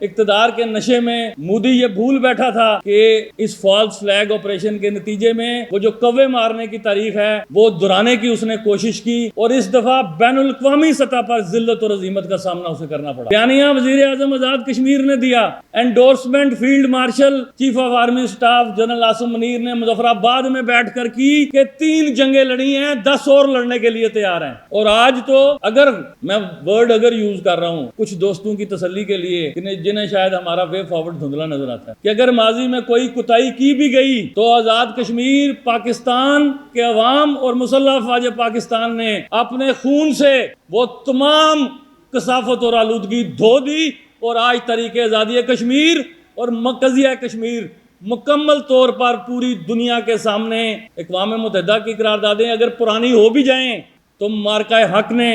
اقتدار کے نشے میں مودی یہ بھول بیٹھا تھا کہ اس فالس فلیگ آپریشن کے نتیجے میں وہ جو کوے مارنے کی تاریخ ہے وہ دہرانے کی اس نے کوشش کی، اور اس دفعہ بین الاقوامی سطح پر ذلت اور عظیمت کا سامنا اسے کرنا پڑا۔ بیانیہ وزیر اعظم آزاد کشمیر نے دیا، endorsement field marshal chief of army staff general Asim Munir نے مظفر آباد میں بیٹھ کر کی کہ 3 جنگیں لڑی ہیں، 10 اور لڑنے کے لیے تیار ہیں۔ اور آج تو اگر میں ورڈ یوز کر رہا ہوں کچھ دوستوں کی تسلی کے لیے جنہیں شاید ہمارا وے فارورڈ دھندلا نظر آتا ہے، کہ اگر ماضی میں کوئی کوتاہی کی بھی گئی تو آزاد کشمیر پاکستان کے عوام اور مسلح افواج پاکستان نے اپنے خون سے وہ تمام کثافت اور آلودگی دھو دی، اور آج تحریک آزادی کشمیر اور قضیہ کشمیر مکمل طور پر پوری دنیا کے سامنے اقوام متحدہ کی قراردادیں اگر پرانی ہو بھی جائیں تو مارکہ حق نے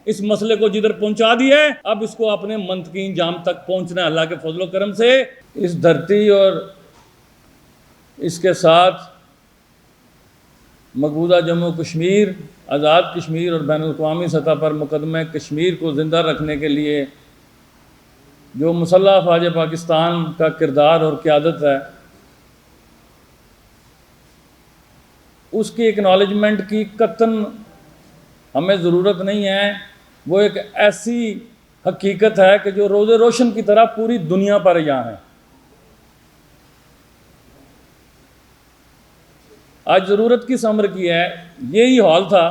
اس مسئلے کو جدھر پہنچا دیا ہے، اب اس کو اپنے منطقی انجام تک پہنچنا ہے۔ اللہ کے فضل و کرم سے اس دھرتی اور اس کے ساتھ مقبوضہ جموں کشمیر، آزاد کشمیر اور بین الاقوامی سطح پر مقدمہ کشمیر کو زندہ رکھنے کے لیے جو مسلح افواج پاکستان کا کردار اور قیادت ہے، اس کی اکنالجمنٹ کی قطعاً ہمیں ضرورت نہیں ہے۔ وہ ایک ایسی حقیقت ہے کہ جو روز روشن کی طرح پوری دنیا پر یہاں ہے۔ آج ضرورت کس امر کی ہے؟ یہی حال تھا،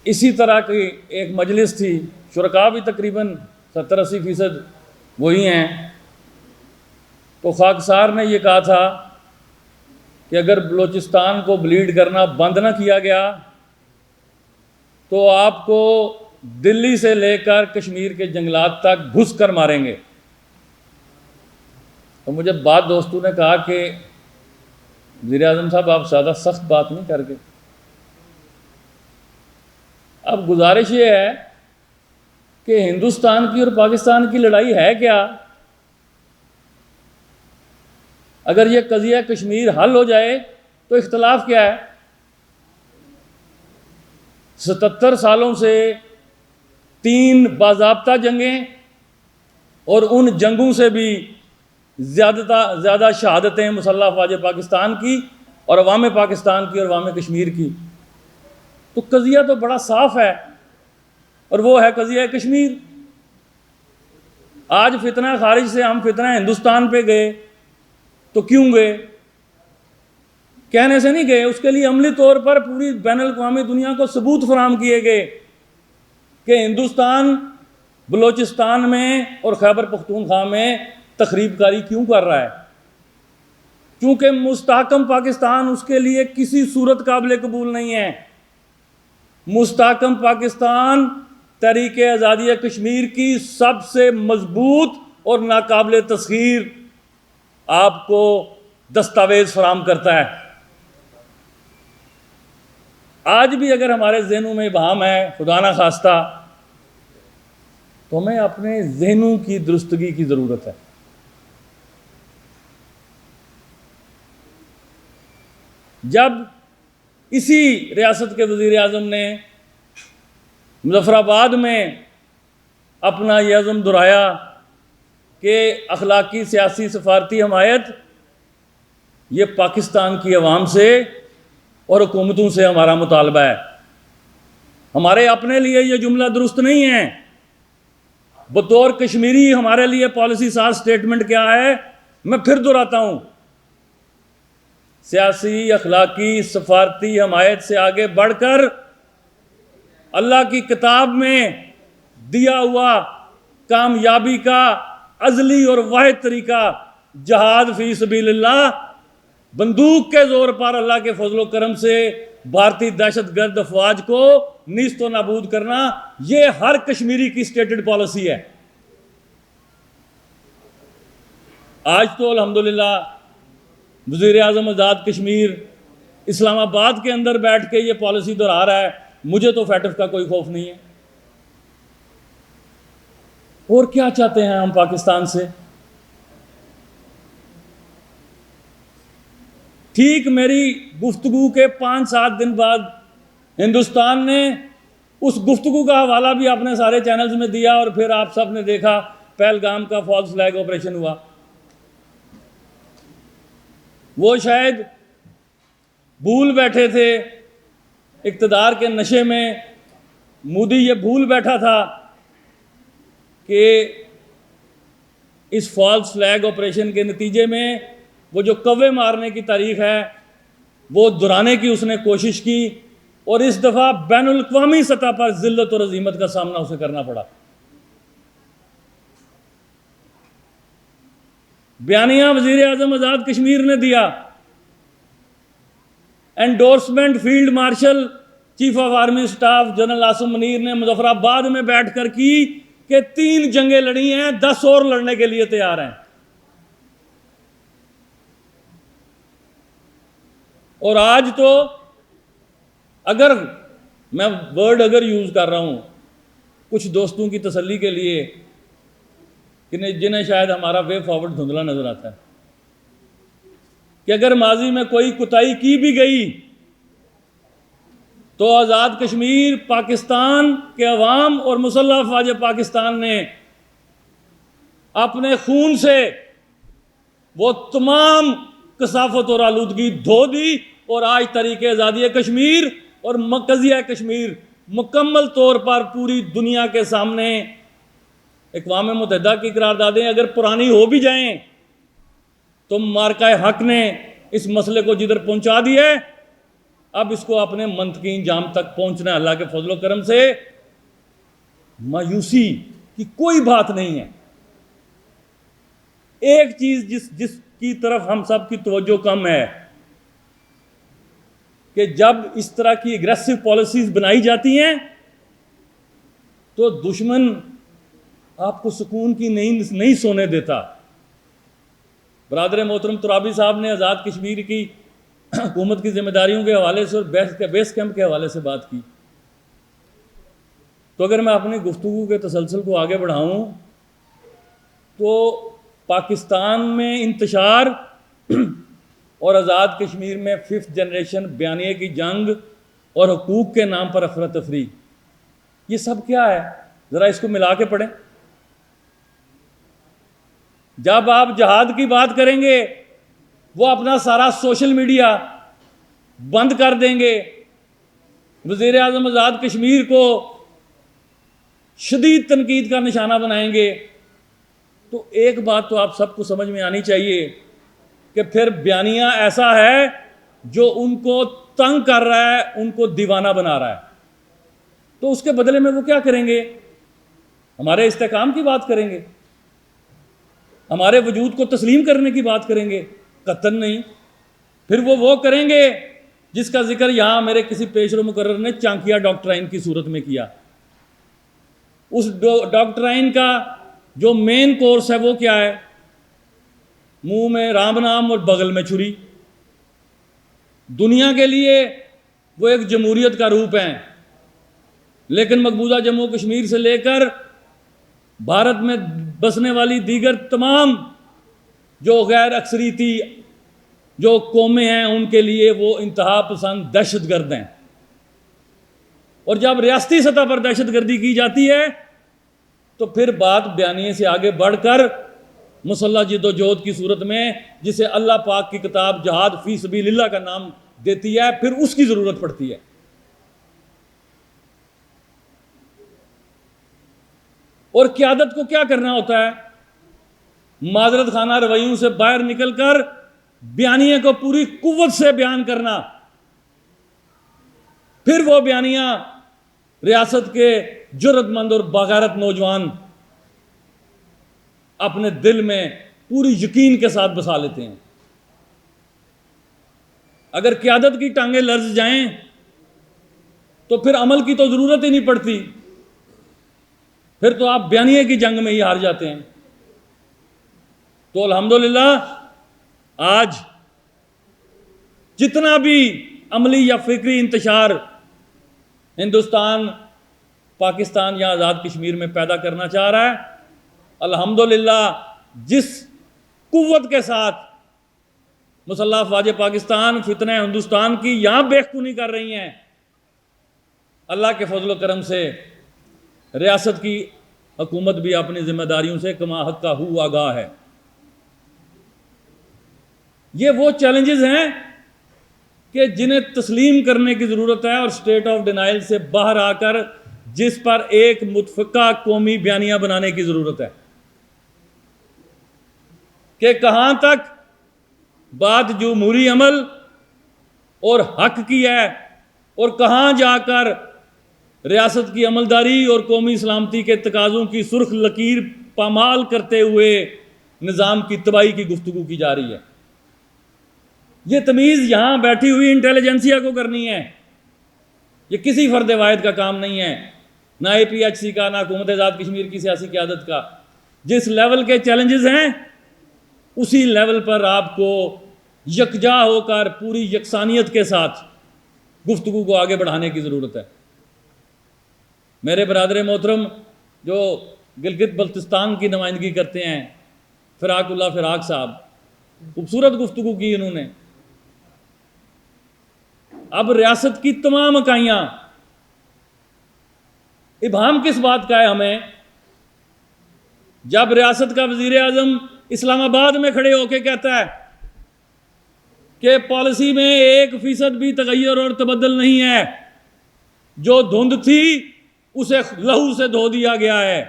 اسی طرح کی ایک مجلس تھی، شرکاء بھی تقریباً 70-80% وہی ہیں، تو خاکسار نے یہ کہا تھا کہ اگر بلوچستان کو بلیڈ کرنا بند نہ کیا گیا تو آپ کو دلی سے لے کر کشمیر کے جنگلات تک گھس کر ماریں گے۔ تو مجھے بعض دوستوں نے کہا کہ وزیر اعظم صاحب آپ زیادہ سخت بات نہیں کر کے، اب گزارش یہ ہے کہ ہندوستان کی اور پاکستان کی لڑائی ہے کیا؟ اگر یہ قضیہ کشمیر حل ہو جائے تو اختلاف کیا ہے؟ 77 سالوں سے 3 باضابطہ جنگیں اور ان جنگوں سے بھی زیادہ شہادتیں مسلح افواج پاکستان کی اور عوام پاکستان کی اور عوام کشمیر کی، تو قضیہ تو بڑا صاف ہے، اور وہ ہے قضیہ کشمیر۔ آج فتنہ خارج سے ہم فتنہ ہندوستان پہ گئے تو کیوں گئے؟ کہنے سے نہیں گئے، اس کے لیے عملی طور پر پوری بین الاقوامی دنیا کو ثبوت فراہم کیے گئے کہ ہندوستان بلوچستان میں اور خیبر پختونخوا میں تخریب کاری کیوں کر رہا ہے، کیونکہ مستحکم پاکستان اس کے لیے کسی صورت قابل قبول نہیں ہے۔ مستحکم پاکستان تحریک آزادی کشمیر کی سب سے مضبوط اور ناقابل تسخیر آپ کو دستاویز فراہم کرتا ہے۔ آج بھی اگر ہمارے ذہنوں میں ابہام ہے، خدا نہ خواستہ، تو ہمیں اپنے ذہنوں کی درستگی کی ضرورت ہے۔ جب اسی ریاست کے وزیر اعظم نے مظفر آباد میں اپنا یہ عزم دہرایا کہ اخلاقی، سیاسی، سفارتی حمایت یہ پاکستان کی عوام سے اور حکومتوں سے ہمارا مطالبہ ہے، ہمارے اپنے لیے یہ جملہ درست نہیں ہے۔ بطور کشمیری ہمارے لیے پالیسی ساز سٹیٹمنٹ کیا ہے؟ میں پھر دہراتا ہوں، سیاسی، اخلاقی، سفارتی حمایت سے آگے بڑھ کر اللہ کی کتاب میں دیا ہوا کامیابی کا ازلی اور واحد طریقہ جہاد فی سبیل اللہ، بندوق کے زور پر اللہ کے فضل و کرم سے بھارتی دہشت گرد افواج کو نیست و نابود کرنا، یہ ہر کشمیری کی سٹیٹڈ پالیسی ہے۔ آج تو الحمدللہ وزیر اعظم آزاد کشمیر اسلام آباد کے اندر بیٹھ کے یہ پالیسی دہرا رہا ہے، مجھے تو فیٹف کا کوئی خوف نہیں ہے۔ اور کیا چاہتے ہیں ہم پاکستان سے؟ ٹھیک میری گفتگو کے 5-7 دن بعد ہندوستان نے اس گفتگو کا حوالہ بھی اپنے سارے چینلز میں دیا، اور پھر آپ سب نے دیکھا پہلگام کا فالس فلیگ آپریشن ہوا، وہ شاید بھول بیٹھے تھے اقتدار کے نشے میں، مودی یہ بھول بیٹھا تھا کہ اس فالس فلیگ آپریشن کے نتیجے میں وہ جو کوے مارنے کی تاریخ ہے وہ دہرانے کی اس نے کوشش کی، اور اس دفعہ بین الاقوامی سطح پر ذلت اور عظیمت کا سامنا اسے کرنا پڑا۔ بیانیہ وزیر اعظم آزاد کشمیر نے دیا، endorsement field marshal chief of army staff general Asim Munir نے مظفر آباد میں بیٹھ کر کی کہ 3 جنگیں لڑی ہیں، 10 اور لڑنے کے لیے تیار ہیں۔ اور آج تو اگر میں ورڈ یوز کر رہا ہوں کچھ دوستوں کی تسلی کے لیے جنہیں شاید ہمارا وے فارورڈ دھندلا نظر آتا ہے، کہ اگر ماضی میں کوئی کوتاہی کی بھی گئی تو آزاد کشمیر پاکستان کے عوام اور مسلح افواج پاکستان نے اپنے خون سے وہ تمام کثافت اور آلودگی دھو دی، اور آج تحریک آزادی کشمیر اور مرکزیہ کشمیر مکمل طور پر پوری دنیا کے سامنے اقوام متحدہ کی قراردادیں اگر پرانی ہو بھی جائیں تو مارکہ حق نے اس مسئلے کو جدھر پہنچا دیا ہے، اب اس کو اپنے منطقی انجام تک پہنچنا ہے۔ اللہ کے فضل و کرم سے مایوسی کی کوئی بات نہیں ہے۔ ایک چیز جس کی طرف ہم سب کی توجہ کم ہے کہ جب اس طرح کی اگریسو پالیسیز بنائی جاتی ہیں تو دشمن آپ کو سکون کی نیند نہیں سونے دیتا۔ برادر محترم ترابی صاحب نے آزاد کشمیر کی حکومت کی ذمہ داریوں کے حوالے سے اور بیس کیمپ کے حوالے سے بات کی، تو اگر میں اپنی گفتگو کے تسلسل کو آگے بڑھاؤں تو پاکستان میں انتشار اور آزاد کشمیر میں 5th جنریشن بیانیے کی جنگ اور حقوق کے نام پر افراتفری، یہ سب کیا ہے؟ ذرا اس کو ملا کے پڑھیں۔ جب آپ جہاد کی بات کریں گے وہ اپنا سارا سوشل میڈیا بند کر دیں گے، وزیر اعظم آزاد کشمیر کو شدید تنقید کا نشانہ بنائیں گے، تو ایک بات تو آپ سب کو سمجھ میں آنی چاہیے کہ پھر بیانیہ ایسا ہے جو ان کو تنگ کر رہا ہے، ان کو دیوانہ بنا رہا ہے، تو اس کے بدلے میں وہ کیا کریں گے؟ ہمارے استحکام کی بات کریں گے، ہمارے وجود کو تسلیم کرنے کی بات کریں گے؟ قطعاً نہیں۔ پھر وہ کریں گے جس کا ذکر یہاں میرے کسی پیشرو مقرر نے چانکیا ڈاکٹرائن کی صورت میں کیا۔ اس ڈاکٹرائن کا جو مین کورس ہے وہ کیا ہے؟ منہ میں رام نام اور بغل میں چھری۔ دنیا کے لیے وہ ایک جمہوریت کا روپ ہیں، لیکن مقبوضہ جموں کشمیر سے لے کر بھارت میں بسنے والی دیگر تمام جو غیر اکثریتی جو قومیں ہیں ان کے لیے وہ انتہا پسند دہشت گرد ہیں، اور جب ریاستی سطح پر دہشت گردی کی جاتی ہے تو پھر بات بیانیے سے آگے بڑھ کر مسلح جد و جہد کی صورت میں، جسے اللہ پاک کی کتاب جہاد فی سبیل اللہ کا نام دیتی ہے، پھر اس کی ضرورت پڑتی ہے۔ اور قیادت کو کیا کرنا ہوتا ہے؟ معذرت خانہ رویوں سے باہر نکل کر بیانیے کو پوری قوت سے بیان کرنا، پھر وہ بیانیہ ریاست کے جرأت مند اور باغیرت نوجوان اپنے دل میں پوری یقین کے ساتھ بسا لیتے ہیں۔ اگر قیادت کی ٹانگیں لرز جائیں تو پھر عمل کی تو ضرورت ہی نہیں پڑتی، پھر تو آپ بیانیے کی جنگ میں ہی ہار جاتے ہیں۔ تو الحمدللہ آج جتنا بھی عملی یا فکری انتشار ہندوستان پاکستان یا آزاد کشمیر میں پیدا کرنا چاہ رہا ہے، الحمدللہ جس قوت کے ساتھ مسلح افواج پاکستان فتنہ ہندوستان کی یہاں بیخونی کر رہی ہیں، اللہ کے فضل و کرم سے ریاست کی حکومت بھی اپنی ذمہ داریوں سے کما حق کا ہو آگاہ ہے۔ یہ وہ چیلنجز ہیں کہ جنہیں تسلیم کرنے کی ضرورت ہے اور اسٹیٹ آف ڈینائل سے باہر آ کر جس پر ایک متفقہ قومی بیانیہ بنانے کی ضرورت ہے کہ کہاں تک بات جمہوری عمل اور حق کی ہے اور کہاں جا کر ریاست کی عملداری اور قومی سلامتی کے تقاضوں کی سرخ لکیر پامال کرتے ہوئے نظام کی تباہی کی گفتگو کی جا رہی ہے۔ یہ تمیز یہاں بیٹھی ہوئی انٹیلیجنسیا کو کرنی ہے، یہ کسی فرد واحد کا کام نہیں ہے، نہ اے پی ایچ سی کا، نہ حکومت آزاد کشمیر کی سیاسی قیادت کا۔ جس لیول کے چیلنجز ہیں اسی لیول پر آپ کو یکجا ہو کر پوری یکسانیت کے ساتھ گفتگو کو آگے بڑھانے کی ضرورت ہے۔ میرے برادر محترم جو گلگت بلتستان کی نمائندگی کرتے ہیں، فراق اللہ فراق صاحب، خوبصورت گفتگو کی انہوں نے۔ اب ریاست کی تمام اکائیاں، ابہام کس بات کا ہے ہمیں جب ریاست کا وزیر اعظم اسلام آباد میں کھڑے ہو کے کہتا ہے کہ پالیسی میں 1% بھی تغیر اور تبدل نہیں ہے، جو دھند تھی اسے لہو سے دھو دیا گیا ہے۔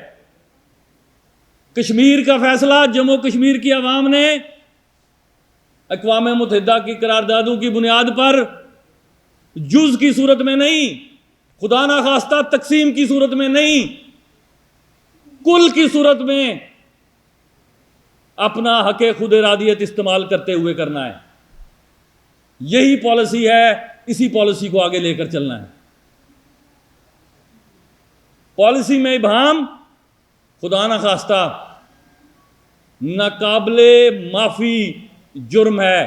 کشمیر کا فیصلہ جموں کشمیر کی عوام نے اقوام متحدہ کی قراردادوں کی بنیاد پر جز کی صورت میں نہیں، خدا نخواستہ تقسیم کی صورت میں نہیں، کل کی صورت میں اپنا حق خود ارادیت استعمال کرتے ہوئے کرنا ہے۔ یہی پالیسی ہے، اسی پالیسی کو آگے لے کر چلنا ہے۔ پالیسی میں ابہام خدا نخواستہ ناقابل معافی جرم ہے،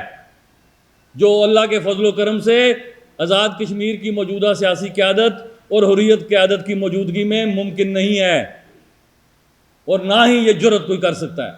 جو اللہ کے فضل و کرم سے آزاد کشمیر کی موجودہ سیاسی قیادت اور حریت قیادت کی موجودگی میں ممکن نہیں ہے، اور نہ ہی یہ جرات کوئی کر سکتا ہے۔